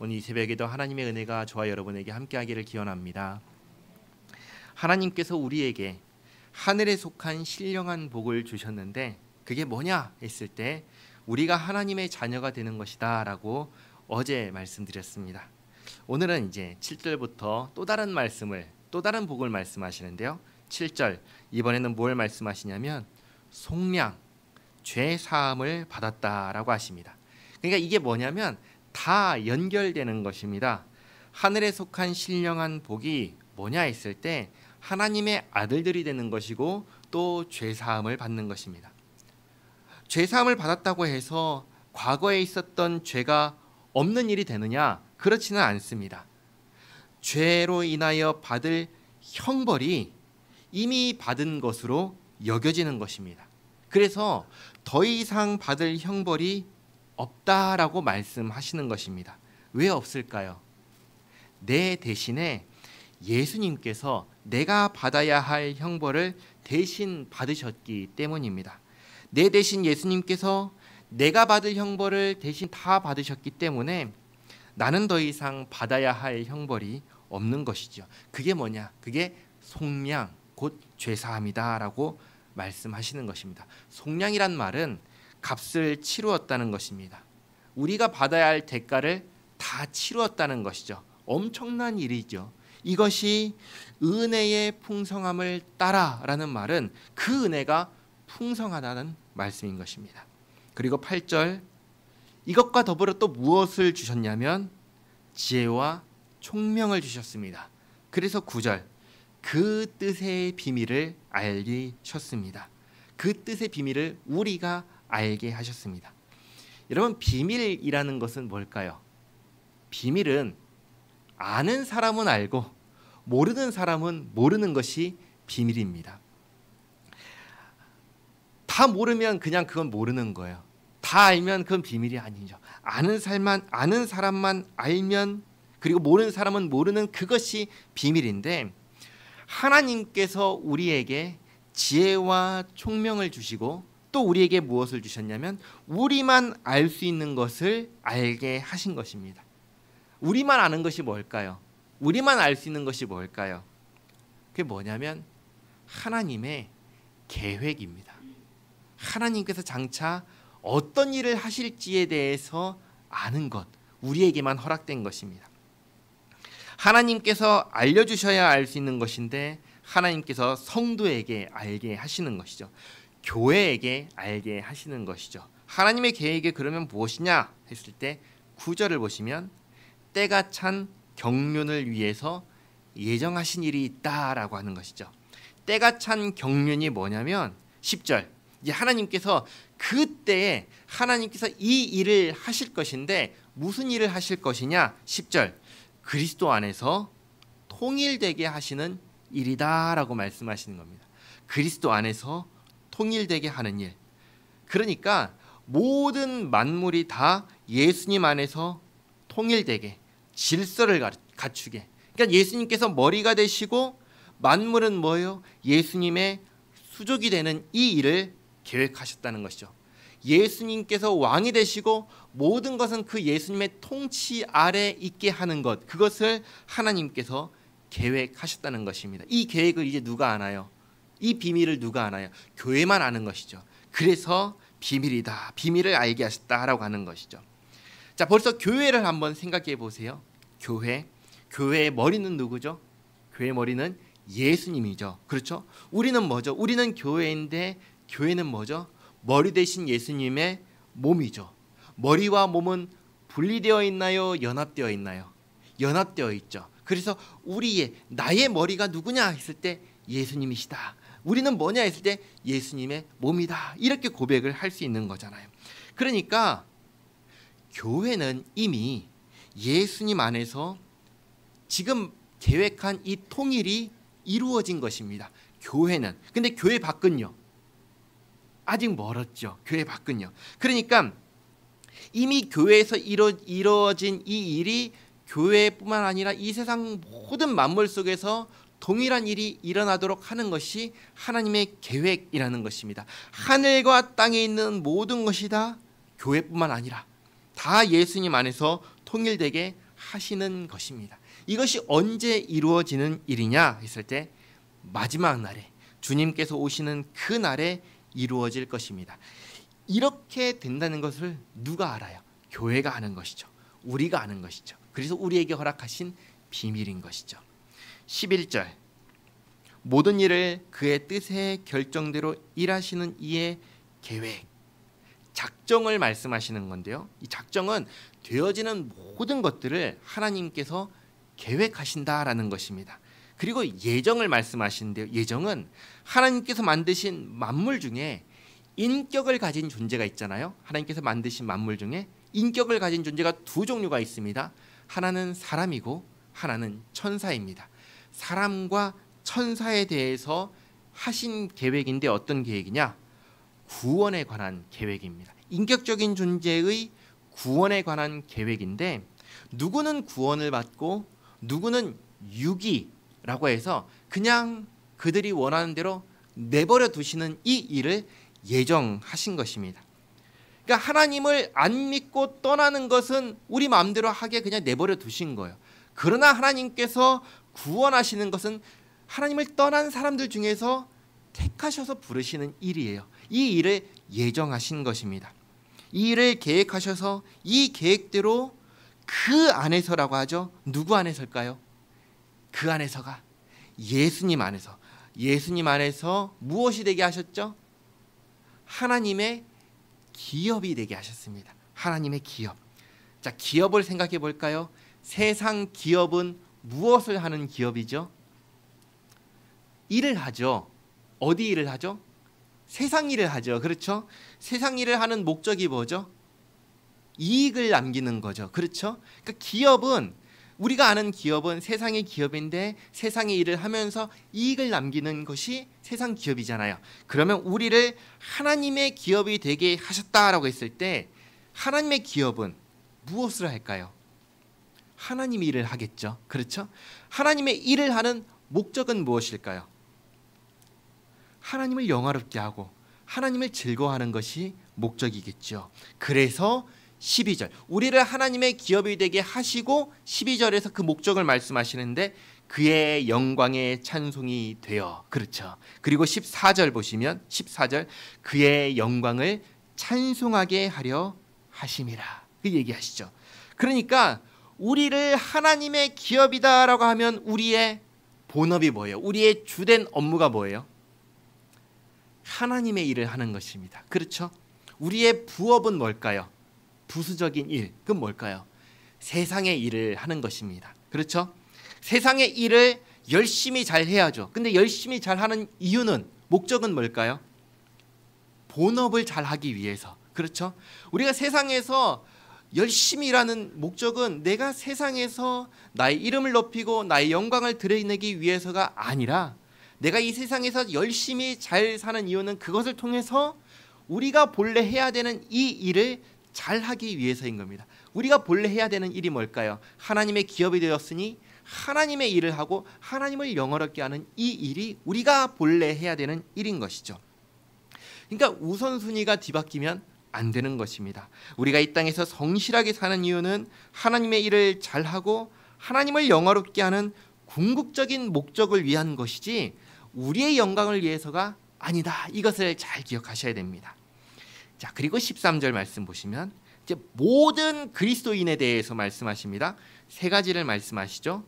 오늘 이 새벽에도 하나님의 은혜가 저와 여러분에게 함께하기를 기원합니다. 하나님께서 우리에게 하늘에 속한 신령한 복을 주셨는데 그게 뭐냐 했을 때 우리가 하나님의 자녀가 되는 것이다 라고 어제 말씀드렸습니다. 오늘은 이제 7절부터 또 다른 말씀을, 또 다른 복을 말씀하시는데요. 7절 이번에는 뭘 말씀하시냐면 속량, 죄 사함을 받았다라고 하십니다. 그러니까 이게 뭐냐면 다 연결되는 것입니다. 하늘에 속한 신령한 복이 뭐냐 했을 때 하나님의 아들들이 되는 것이고 또 죄 사함을 받는 것입니다. 죄 사함을 받았다고 해서 과거에 있었던 죄가 없는 일이 되느냐? 그렇지는 않습니다. 죄로 인하여 받을 형벌이 이미 받은 것으로 여겨지는 것입니다. 그래서 더 이상 받을 형벌이 없다라고 말씀하시는 것입니다. 왜 없을까요? 내 대신에 예수님께서 내가 받아야 할 형벌을 대신 받으셨기 때문입니다. 내 대신 예수님께서 내가 받을 형벌을 대신 다 받으셨기 때문에 나는 더 이상 받아야 할 형벌이 없는 것이죠. 그게 뭐냐? 그게 속량, 곧 죄사함이다라고 말씀하시는 것입니다. 속량이란 말은 값을 치루었다는 것입니다. 우리가 받아야 할 대가를 다 치루었다는 것이죠. 엄청난 일이죠. 이것이 은혜의 풍성함을 따라라는 말은 그 은혜가 풍성하다는 말씀인 것입니다. 그리고 8절 이것과 더불어 또 무엇을 주셨냐면 지혜와 총명을 주셨습니다. 그래서 9절 그 뜻의 비밀을 알게 하셨습니다. 그 뜻의 비밀을 우리가 알게 하셨습니다. 여러분, 비밀이라는 것은 뭘까요? 비밀은 아는 사람은 알고 모르는 사람은 모르는 것이 비밀입니다. 다 모르면 그냥 그건 모르는 거예요. 다 알면 그건 비밀이 아니죠. 아는 사람만 알면, 그리고 모르는 사람은 모르는 그것이 비밀인데, 하나님께서 우리에게 지혜와 총명을 주시고 또 우리에게 무엇을 주셨냐면 우리만 알 수 있는 것을 알게 하신 것입니다. 우리만 아는 것이 뭘까요? 우리만 알 수 있는 것이 뭘까요? 그게 뭐냐면 하나님의 계획입니다. 하나님께서 장차 어떤 일을 하실지에 대해서 아는 것, 우리에게만 허락된 것입니다. 하나님께서 알려주셔야 알 수 있는 것인데 하나님께서 성도에게 알게 하시는 것이죠. 교회에게 알게 하시는 것이죠. 하나님의 계획이 그러면 무엇이냐 했을 때 9절을 보시면 때가 찬 경륜을 위해서 예정하신 일이 있다라고 하는 것이죠. 때가 찬 경륜이 뭐냐면 10절 이제 하나님께서 그때에 하나님께서 이 일을 하실 것인데 무슨 일을 하실 것이냐 10절 그리스도 안에서 통일되게 하시는 일이다라고 말씀하시는 겁니다. 그리스도 안에서 통일되게 하는 일. 그러니까 모든 만물이 다 예수님 안에서 통일되게 질서를 갖추게. 그러니까 예수님께서 머리가 되시고 만물은 뭐예요? 예수님의 수족이 되는 이 일을 계획하셨다는 것이죠. 예수님께서 왕이 되시고 모든 것은 그 예수님의 통치 아래 있게 하는 것, 그것을 하나님께서 계획하셨다는 것입니다. 이 계획을 이제 누가 아나요? 이 비밀을 누가 아나요? 교회만 아는 것이죠. 그래서 비밀이다. 비밀을 알게 하셨다라고 하는 것이죠. 자, 벌써 교회를 한번 생각해 보세요. 교회의 머리는 누구죠? 교회의 머리는 예수님이죠. 그렇죠? 우리는 뭐죠? 우리는 교회인데 교회는 뭐죠? 머리 대신 예수님의 몸이죠. 머리와 몸은 분리되어 있나요? 연합되어 있나요? 연합되어 있죠. 그래서 나의 머리가 누구냐 했을 때 예수님이시다. 우리는 뭐냐 했을 때 예수님의 몸이다. 이렇게 고백을 할 수 있는 거잖아요. 그러니까 교회는 이미 예수님 안에서 지금 계획한 이 통일이 이루어진 것입니다. 교회는. 근데 교회 밖은요? 아직 멀었죠. 교회 밖은요. 그러니까 이미 교회에서 이루어진 이 일이 교회뿐만 아니라 이 세상 모든 만물 속에서 동일한 일이 일어나도록 하는 것이 하나님의 계획이라는 것입니다. 하늘과 땅에 있는 모든 것이 다 교회뿐만 아니라 다 예수님 안에서 통일되게 하시는 것입니다. 이것이 언제 이루어지는 일이냐 했을 때 마지막 날에 주님께서 오시는 그 날에 이루어질 것입니다. 이렇게 된다는 것을 누가 알아요? 교회가 아는 것이죠. 우리가 아는 것이죠. 그래서 우리에게 허락하신 비밀인 것이죠. 11절 모든 일을 그의 뜻의 결정대로 일하시는 이의 계획, 작정을 말씀하시는 건데요. 이 작정은 되어지는 모든 것들을 하나님께서 계획하신다라는 것입니다. 그리고 예정을 말씀하시는데요. 예정은 하나님께서 만드신 만물 중에 인격을 가진 존재가 있잖아요. 하나님께서 만드신 만물 중에 인격을 가진 존재가 두 종류가 있습니다. 하나는 사람이고 하나는 천사입니다. 사람과 천사에 대해서 하신 계획인데 어떤 계획이냐? 구원에 관한 계획입니다. 인격적인 존재의 구원에 관한 계획인데 누구는 구원을 받고 누구는 유기라고 해서 그냥 그들이 원하는 대로 내버려 두시는 이 일을 예정하신 것입니다. 그러니까 하나님을 안 믿고 떠나는 것은 우리 마음대로 하게 그냥 내버려 두신 거예요. 그러나 하나님께서 구원하시는 것은 하나님을 떠난 사람들 중에서 택하셔서 부르시는 일이에요. 이 일을 예정하신 것입니다. 이 일을 계획하셔서 이 계획대로 그 안에서라고 하죠. 누구 안에서일까요? 그 안에서가 예수님 안에서. 예수님 안에서 무엇이 되게 하셨죠? 하나님의 기업이 되게 하셨습니다. 하나님의 기업. 자, 기업을 생각해 볼까요? 세상 기업은 무엇을 하는 기업이죠? 일을 하죠. 어디 일을 하죠? 세상 일을 하죠. 그렇죠? 세상 일을 하는 목적이 뭐죠? 이익을 남기는 거죠. 그렇죠? 그러니까 기업은 우리가 아는 기업은 세상의 기업인데 세상의 일을 하면서 이익을 남기는 것이 세상 기업이잖아요. 그러면 우리를 하나님의 기업이 되게 하셨다라고 했을 때 하나님의 기업은 무엇을 할까요? 하나님의 일을 하겠죠. 그렇죠? 하나님의 일을 하는 목적은 무엇일까요? 하나님을 영화롭게 하고 하나님을 즐거워하는 것이 목적이겠죠. 그래서 12절 우리를 하나님의 기업이 되게 하시고 12절에서 그 목적을 말씀하시는데 그의 영광의 찬송이 되어 그렇죠. 그리고 14절 보시면 14절 그의 영광을 찬송하게 하려 하심이라 그 얘기하시죠. 그러니까 우리를 하나님의 기업이다라고 하면 우리의 본업이 뭐예요? 우리의 주된 업무가 뭐예요? 하나님의 일을 하는 것입니다. 그렇죠? 우리의 부업은 뭘까요? 부수적인 일, 그건 뭘까요? 세상의 일을 하는 것입니다. 그렇죠? 세상의 일을 열심히 잘 해야죠. 근데 열심히 잘 하는 이유는, 목적은 뭘까요? 본업을 잘 하기 위해서. 그렇죠? 우리가 세상에서 열심히 일하는 목적은 내가 세상에서 나의 이름을 높이고 나의 영광을 드러내기 위해서가 아니라 내가 이 세상에서 열심히 잘 사는 이유는 그것을 통해서 우리가 본래 해야 되는 이 일을 잘 하기 위해서인 겁니다. 우리가 본래 해야 되는 일이 뭘까요? 하나님의 기업이 되었으니 하나님의 일을 하고 하나님을 영화롭게 하는 이 일이 우리가 본래 해야 되는 일인 것이죠. 그러니까 우선순위가 뒤바뀌면 안 되는 것입니다. 우리가 이 땅에서 성실하게 사는 이유는 하나님의 일을 잘하고 하나님을 영화롭게 하는 궁극적인 목적을 위한 것이지 우리의 영광을 위해서가 아니다. 이것을 잘 기억하셔야 됩니다. 자, 그리고 13절 말씀 보시면 이제 모든 그리스도인에 대해서 말씀하십니다. 세 가지를 말씀하시죠.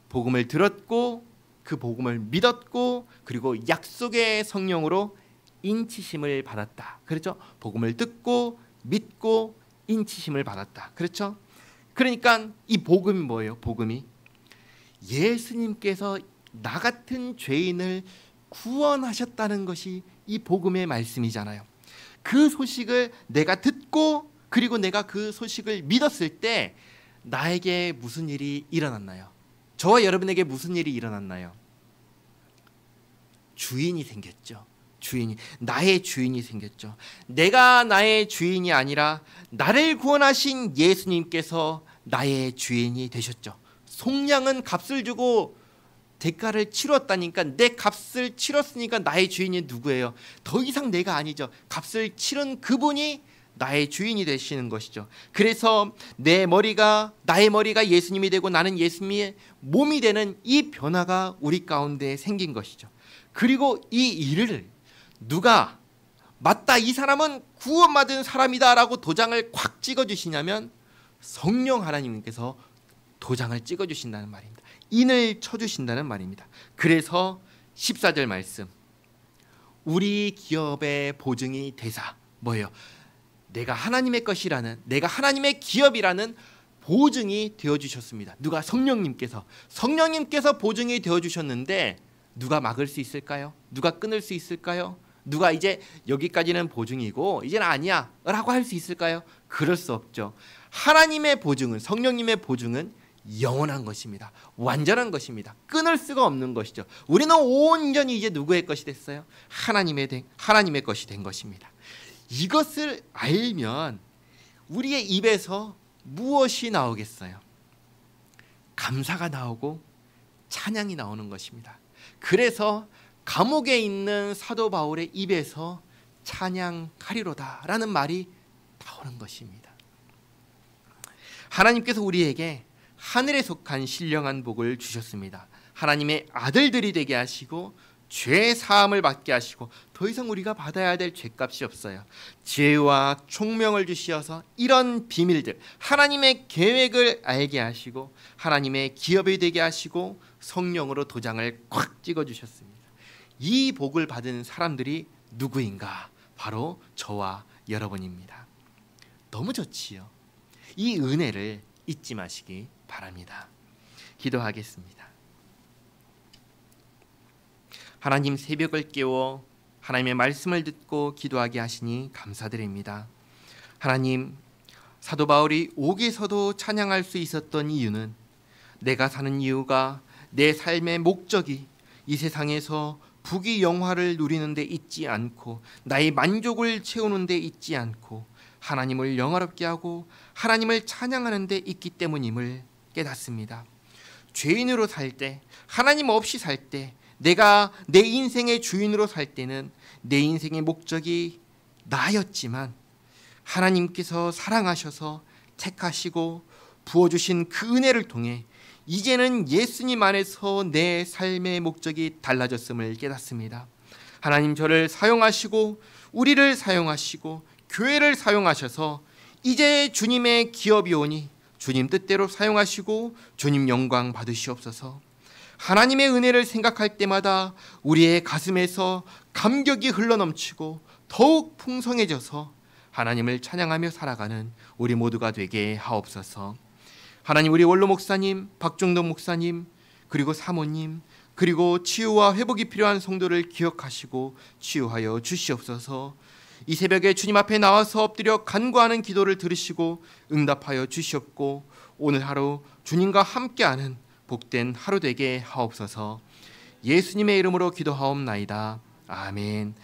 복음을 들었고 그 복음을 믿었고 그리고 약속의 성령으로 인치심을 받았다. 그렇죠? 복음을 듣고 믿고 인치심을 받았다. 그렇죠? 그러니까 이 복음이 뭐예요? 복음이 예수님께서 나 같은 죄인을 구원하셨다는 것이 이 복음의 말씀이잖아요. 그 소식을 내가 듣고 그리고 내가 그 소식을 믿었을 때 나에게 무슨 일이 일어났나요? 저와 여러분에게 무슨 일이 일어났나요? 주인이 생겼죠. 주인이, 나의 주인이 생겼죠. 내가 나의 주인이 아니라 나를 구원하신 예수님께서 나의 주인이 되셨죠. 속량은 값을 주고 대가를 치렀다니까 내 값을 치렀으니까 나의 주인이 누구예요? 더 이상 내가 아니죠. 값을 치른 그분이 나의 주인이 되시는 것이죠. 그래서 나의 머리가 예수님이 되고 나는 예수님의 몸이 되는 이 변화가 우리 가운데 생긴 것이죠. 그리고 이 일을 누가 맞다, 이 사람은 구원받은 사람이다 라고 도장을 콱 찍어주시냐면 성령 하나님께서 도장을 찍어주신다는 말입니다. 인을 쳐주신다는 말입니다. 그래서 14절 말씀, 우리 기업의 보증이 되사, 뭐예요? 내가 하나님의 것이라는, 내가 하나님의 기업이라는 보증이 되어주셨습니다. 누가? 성령님께서 보증이 되어주셨는데 누가 막을 수 있을까요? 누가 끊을 수 있을까요? 누가 이제 여기까지는 보증이고 이제는 아니야 라고 할 수 있을까요? 그럴 수 없죠. 하나님의 보증은, 성령님의 보증은 영원한 것입니다. 완전한 것입니다. 끊을 수가 없는 것이죠. 우리는 온전히 이제 누구의 것이 됐어요? 하나님의 것이 된 것입니다. 이것을 알면 우리의 입에서 무엇이 나오겠어요? 감사가 나오고 찬양이 나오는 것입니다. 그래서 감옥에 있는 사도 바울의 입에서 찬양하리로다 라는 말이 나오는 것입니다. 하나님께서 우리에게 하늘에 속한 신령한 복을 주셨습니다. 하나님의 아들들이 되게 하시고 죄 사함을 받게 하시고 더 이상 우리가 받아야 될 죄값이 없어요. 지혜와 총명을 주시어서 이런 비밀들, 하나님의 계획을 알게 하시고 하나님의 기업이 되게 하시고 성령으로 도장을 콱 찍어주셨습니다. 이 복을 받은 사람들이 누구인가? 바로 저와 여러분입니다. 너무 좋지요. 이 은혜를 잊지 마시기 바랍니다. 기도하겠습니다. 하나님, 새벽을 깨워 하나님의 말씀을 듣고 기도하게 하시니 감사드립니다. 하나님, 사도 바울이 옥에서도 찬양할 수 있었던 이유는 내가 사는 이유가, 내 삶의 목적이 이 세상에서 부귀 영화를 누리는 데 있지 않고 나의 만족을 채우는 데 있지 않고 하나님을 영화롭게 하고 하나님을 찬양하는 데 있기 때문임을 깨닫습니다. 죄인으로 살 때, 하나님 없이 살 때, 내가 내 인생의 주인으로 살 때는 내 인생의 목적이 나였지만 하나님께서 사랑하셔서 택하시고 부어주신 그 은혜를 통해 이제는 예수님 안에서 내 삶의 목적이 달라졌음을 깨닫습니다. 하나님, 저를 사용하시고 우리를 사용하시고 교회를 사용하셔서 이제 주님의 기업이 오니 주님 뜻대로 사용하시고 주님 영광 받으시옵소서. 하나님의 은혜를 생각할 때마다 우리의 가슴에서 감격이 흘러넘치고 더욱 풍성해져서 하나님을 찬양하며 살아가는 우리 모두가 되게 하옵소서. 하나님, 우리 원로 목사님, 박종덕 목사님, 그리고 사모님, 그리고 치유와 회복이 필요한 성도를 기억하시고 치유하여 주시옵소서. 이 새벽에 주님 앞에 나와서 엎드려 간구하는 기도를 들으시고 응답하여 주시옵고 오늘 하루 주님과 함께하는 복된 하루 되게 하옵소서. 예수님의 이름으로 기도하옵나이다. 아멘.